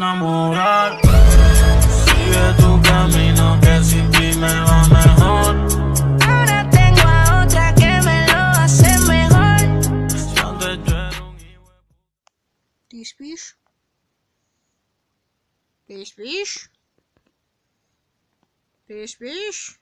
enamorar. Sigue tu camino que sin ti me va mejor. Ahora tengo a otra que me lo hace mejor. Si antes yo era un hijo de puta. Ty śpisz? Ty śpisz? Ty śpisz?